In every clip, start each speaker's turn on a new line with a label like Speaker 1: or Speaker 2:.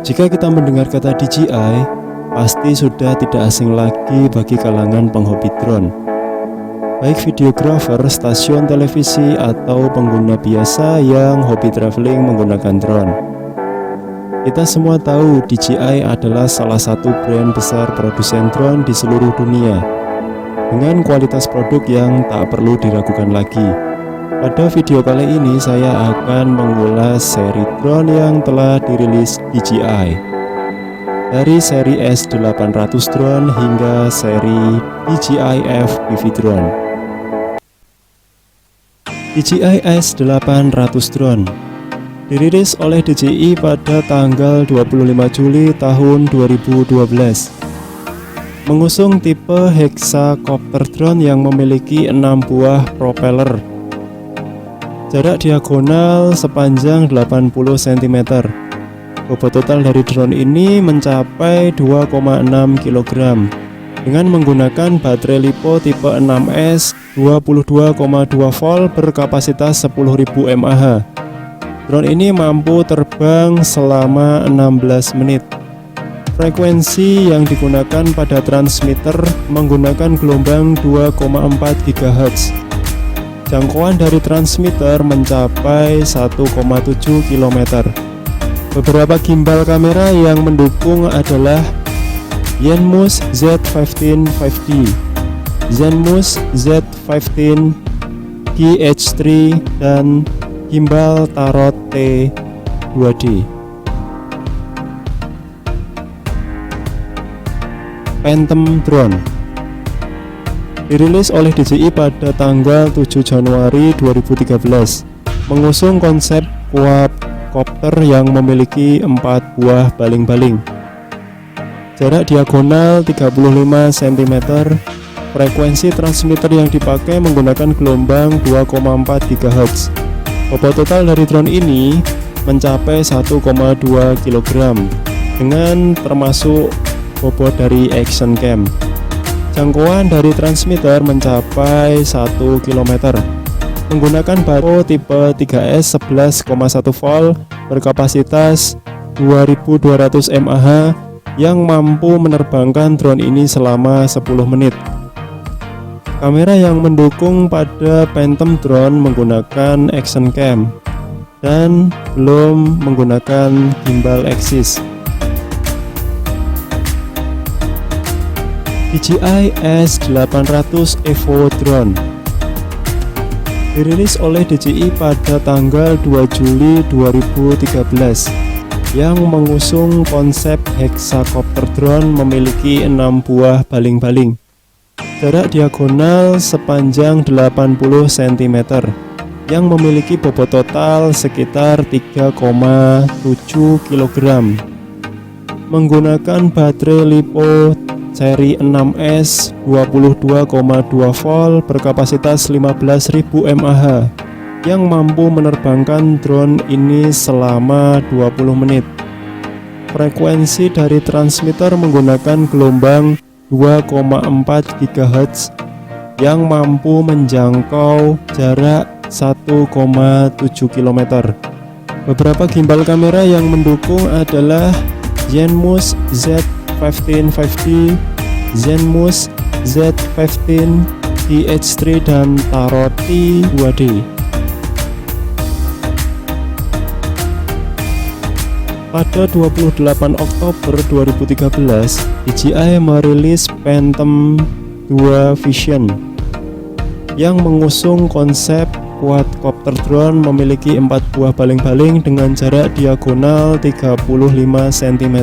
Speaker 1: Jika kita mendengar kata DJI, pasti sudah tidak asing lagi bagi kalangan penghobi drone. Baik videografer, stasiun televisi, atau pengguna biasa yang hobi traveling menggunakan drone. Kita semua tahu DJI adalah salah satu brand besar produsen drone di seluruh dunia, dengan kualitas produk yang tak perlu diragukan lagi. Pada video kali ini saya akan mengulas seri drone yang telah dirilis DJI, dari seri S800 drone hingga seri DJI FPV drone. DJI S800 drone dirilis oleh DJI pada tanggal 25 Juli tahun 2012. Mengusung tipe hexacopter drone yang memiliki 6 buah propeller. Jarak diagonal sepanjang 80 cm. Bobot total dari drone ini mencapai 2,6 kg dengan menggunakan baterai LiPo tipe 6S 22,2 volt berkapasitas 10.000 mAh. Drone ini mampu terbang selama 16 menit. Frekuensi yang digunakan pada transmitter menggunakan gelombang 2,4 GHz. Jangkauan dari transmitter mencapai 1,7 km. Beberapa gimbal kamera yang mendukung adalah Zenmuse Z15 5D, Zenmuse Z15 GH3, dan gimbal Tarot T 2D. Phantom drone dirilis oleh DJI pada tanggal 7 Januari 2013, mengusung konsep quadcopter yang memiliki 4 buah baling-baling. Jarak diagonal 35 cm. Frekuensi transmitter yang dipakai menggunakan gelombang 2,4 GHz. Bobot total dari drone ini mencapai 1,2 kg dengan termasuk bobot dari action cam. Jangkauan dari transmitter mencapai 1 km. Menggunakan baterai tipe 3S 11,1 volt berkapasitas 2200 mAh yang mampu menerbangkan drone ini selama 10 menit. Kamera yang mendukung pada Phantom drone menggunakan action cam dan belum menggunakan gimbal axis. DJI S800 Evo drone dirilis oleh DJI pada tanggal 2 Juli 2013, yang mengusung konsep hexacopter drone memiliki 6 buah baling-baling. Jarak diagonal sepanjang 80 cm yang memiliki bobot total sekitar 3,7 kg. Menggunakan baterai LiPo seri 6S 22,2 volt berkapasitas 15.000 mAh yang mampu menerbangkan drone ini selama 20 menit. Frekuensi dari transmitter menggunakan gelombang 2,4 GHz yang mampu menjangkau jarak 1,7 km. Beberapa gimbal kamera yang mendukung adalah Zenmuse Z15 5D, Zenmuse Z15 GH3, dan Tarot T 2D. Pada 28 Oktober 2013, DJI merilis Phantom 2 Vision yang mengusung konsep quadcopter drone memiliki 4 buah baling-baling dengan jarak diagonal 35 cm.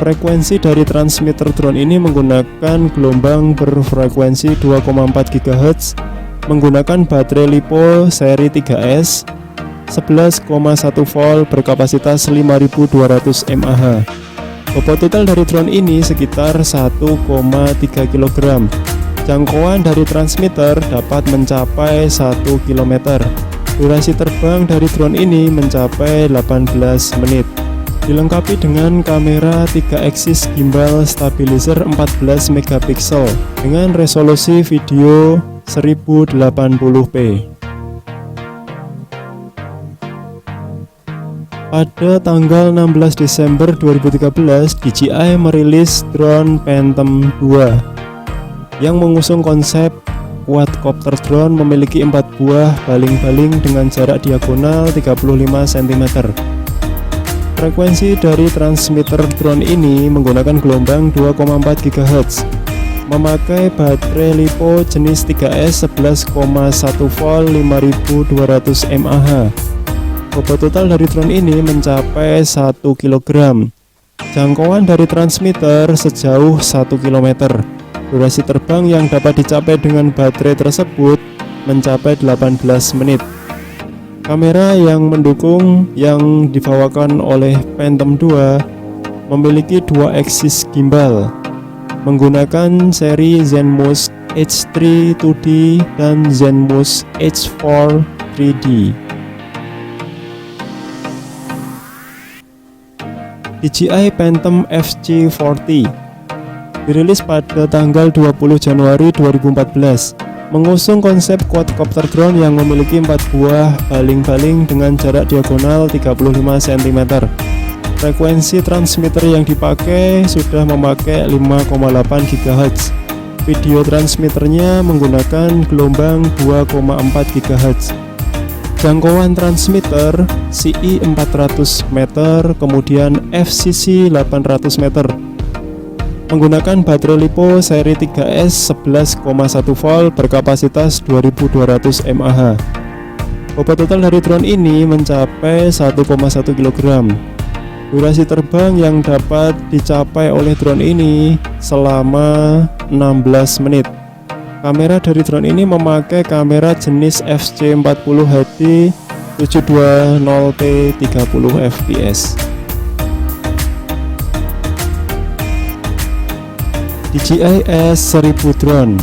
Speaker 1: Frekuensi dari transmitter drone ini menggunakan gelombang berfrekuensi 2,4 GHz, menggunakan baterai LiPo seri 3S 11,1 volt berkapasitas 5200 mAh. Bobot total dari drone ini sekitar 1,3 kg. Jangkauan dari transmitter dapat mencapai 1 km. Durasi terbang dari drone ini mencapai 18 menit. Dilengkapi dengan kamera 3 axis gimbal stabilizer 14 megapiksel dengan resolusi video 1080p. Pada tanggal 16 Desember 2013, DJI merilis drone Phantom 2 yang mengusung konsep quadcopter drone memiliki 4 buah baling-baling dengan jarak diagonal 35 cm. Frekuensi dari transmitter drone ini menggunakan gelombang 2,4 GHz, memakai baterai LiPo jenis 3S 11,1 volt 5200 mAh. Bobot total dari drone ini mencapai 1 kg. Jangkauan dari transmitter sejauh 1 km. Durasi terbang yang dapat dicapai dengan baterai tersebut mencapai 18 menit. Kamera yang mendukung yang dibawakan oleh Phantom 2 memiliki 2 aksis gimbal menggunakan seri ZenMouse H3 2D dan ZenMouse H4 3D. DJI Phantom FC40 dirilis pada tanggal 20 Januari 2014, mengusung konsep quadcopter drone yang memiliki 4 buah baling-baling dengan jarak diagonal 35 cm. Frekuensi transmitter yang dipakai sudah memakai 5,8 GHz. Video transmitternya menggunakan gelombang 2,4 GHz. Jangkauan transmitter CI 400 meter, kemudian FCC 800 meter. Menggunakan baterai LiPo seri 3S 11,1 volt berkapasitas 2200 mAh. Bobot total dari drone ini mencapai 1,1 kg. Durasi terbang yang dapat dicapai oleh drone ini selama 16 menit. Kamera dari drone ini memakai kamera jenis FC40 HD 720p 30 fps. DJI S1000 drone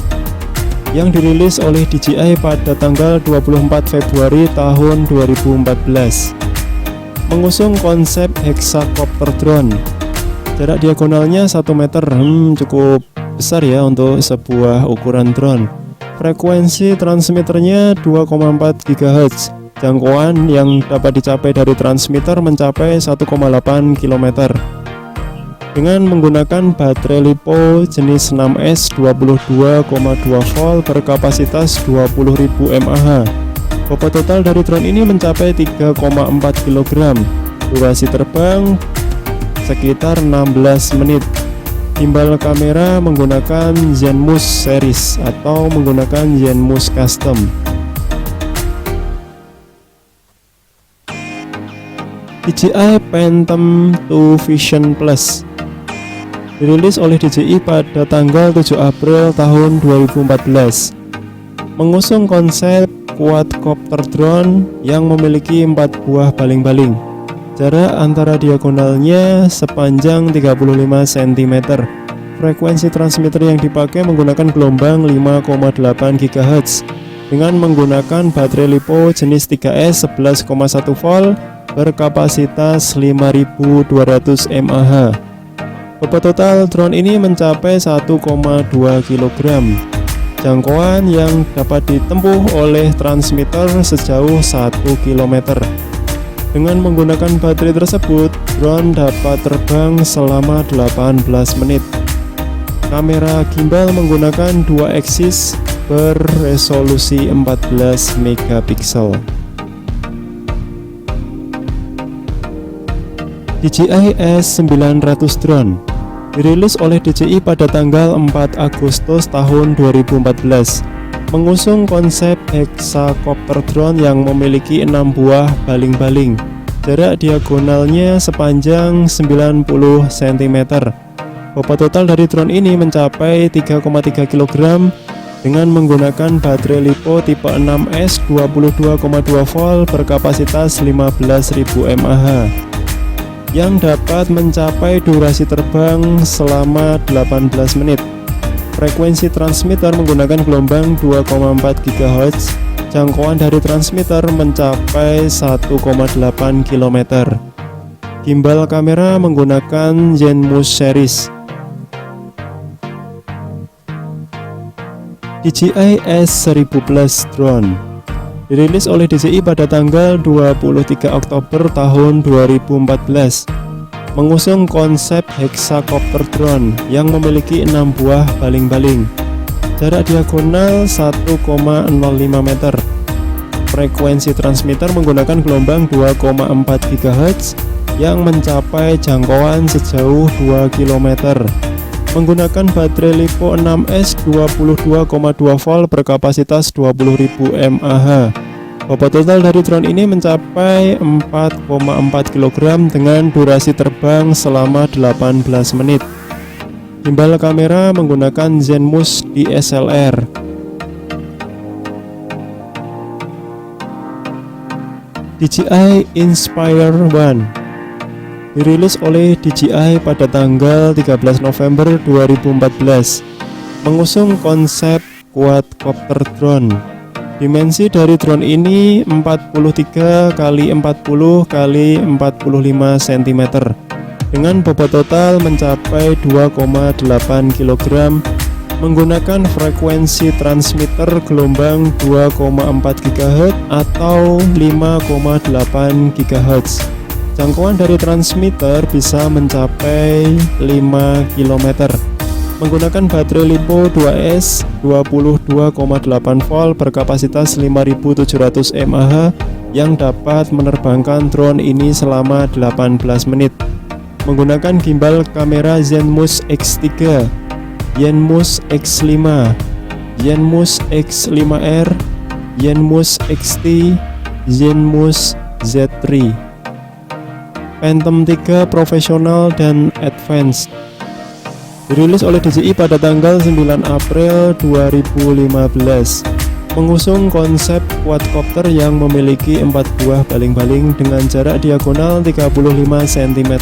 Speaker 1: yang dirilis oleh DJI pada tanggal 24 Februari tahun 2014, mengusung konsep hexacopter drone. Jarak diagonalnya 1 meter, cukup besar ya untuk sebuah ukuran drone. Frekuensi transmitternya 2,4 GHz. Jangkauan yang dapat dicapai dari transmitter mencapai 1,8 km. Dengan menggunakan baterai LiPo jenis 6S 22,2 volt berkapasitas 20.000 mAh. Bobot total dari drone ini mencapai 3,4 kg. Durasi terbang sekitar 16 menit. Gimbal kamera menggunakan ZenMouse series atau menggunakan ZenMouse custom. DJI Phantom 2 Vision Plus dirilis oleh DJI pada tanggal 7 April tahun 2014, mengusung konsep quadcopter drone yang memiliki 4 buah baling-baling. Jarak antara diagonalnya sepanjang 35 cm. Frekuensi transmitter yang dipakai menggunakan gelombang 5,8 GHz dengan menggunakan baterai LiPo jenis 3S 11,1 volt berkapasitas 5200 mAh. Bobot total drone ini mencapai 1,2 kg. Jangkauan yang dapat ditempuh oleh transmitter sejauh 1 km. Dengan menggunakan baterai tersebut, drone dapat terbang selama 18 menit. Kamera gimbal menggunakan 2 aksis beresolusi 14 megapiksel. DJI S900 drone dirilis oleh DJI pada tanggal 4 Agustus tahun 2014, mengusung konsep hexacopter drone yang memiliki 6 buah baling-baling. Jarak diagonalnya sepanjang 90 cm. Bobot total dari drone ini mencapai 3,3 kg dengan menggunakan baterai LiPo tipe 6S 22,2 volt berkapasitas 15.000 mAh yang dapat mencapai durasi terbang selama 18 menit. Frekuensi transmitter menggunakan gelombang 2,4 GHz. Jangkauan dari transmitter mencapai 1,8 km. Gimbal kamera menggunakan ZenMouse series. DJI S1000 Plus drone Dirilis oleh DJI pada tanggal 23 Oktober tahun 2014. Mengusung konsep hexacopter drone yang memiliki 6 buah baling-baling. Jarak diagonal 1,05 meter. Frekuensi transmitter menggunakan gelombang 2,4 GHz yang mencapai jangkauan sejauh 2 km. Menggunakan baterai LiPo 6S 22,2 volt berkapasitas 20.000 mAh. Bobot total dari drone ini mencapai 4,4 kg dengan durasi terbang selama 18 menit. Gimbal kamera menggunakan Zenmuse DSLR. DJI Inspire 1 dirilis oleh DJI pada tanggal 13 November 2014. Mengusung konsep quadcopter drone. Dimensi dari drone ini 43 x 40 x 45 cm dengan bobot total mencapai 2,8 kg, menggunakan frekuensi transmitter gelombang 2,4 GHz atau 5,8 GHz. Jangkauan dari transmitter bisa mencapai 5 km. Menggunakan baterai LiPo 2S 22,8 volt berkapasitas 5700 mAh yang dapat menerbangkan drone ini selama 18 menit. Menggunakan gimbal kamera Zenmuse X3, Zenmuse X5, Zenmuse X5R, Zenmuse XT, Zenmuse Z3. Phantom 3 profesional dan advance. Dirilis oleh DJI pada tanggal 9 April 2015. Mengusung konsep quadcopter yang memiliki 4 buah baling-baling dengan jarak diagonal 35 cm.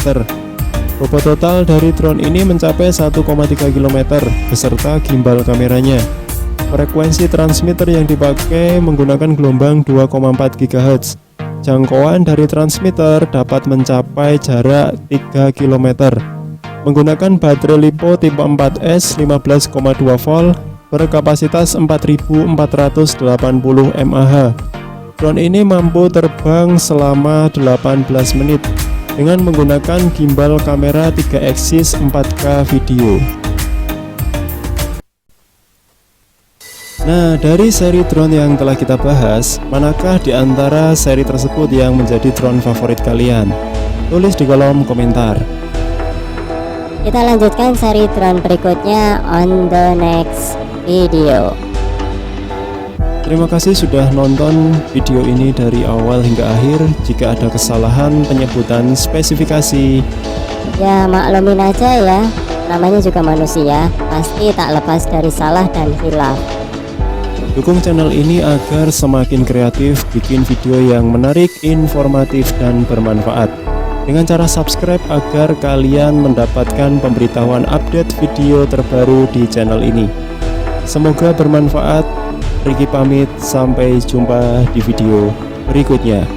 Speaker 1: Bobot total dari drone ini mencapai 1,3 km beserta gimbal kameranya. Frekuensi transmitter yang dipakai menggunakan gelombang 2,4 GHz. Jangkauan dari transmitter dapat mencapai jarak 3 km. Menggunakan baterai LiPo tipe 4S 15,2 volt berkapasitas 4480 mAh. Drone ini mampu terbang selama 18 menit dengan menggunakan gimbal kamera 3 aksis 4K video. Nah, dari seri drone yang telah kita bahas, manakah di antara seri tersebut yang menjadi drone favorit kalian? Tulis di kolom komentar.
Speaker 2: Kita lanjutkan seri drone berikutnya on the next video.
Speaker 1: Terima kasih sudah nonton video ini dari awal hingga akhir. Jika ada kesalahan penyebutan spesifikasi,
Speaker 2: ya maklumin aja ya, namanya juga manusia, pasti tak lepas dari salah dan hilaf.
Speaker 1: dukung channel ini agar semakin kreatif bikin video yang menarik, informatif, dan bermanfaat dengan cara subscribe agar kalian mendapatkan pemberitahuan update video terbaru di channel ini. Semoga bermanfaat. Riki pamit, sampai jumpa di video berikutnya.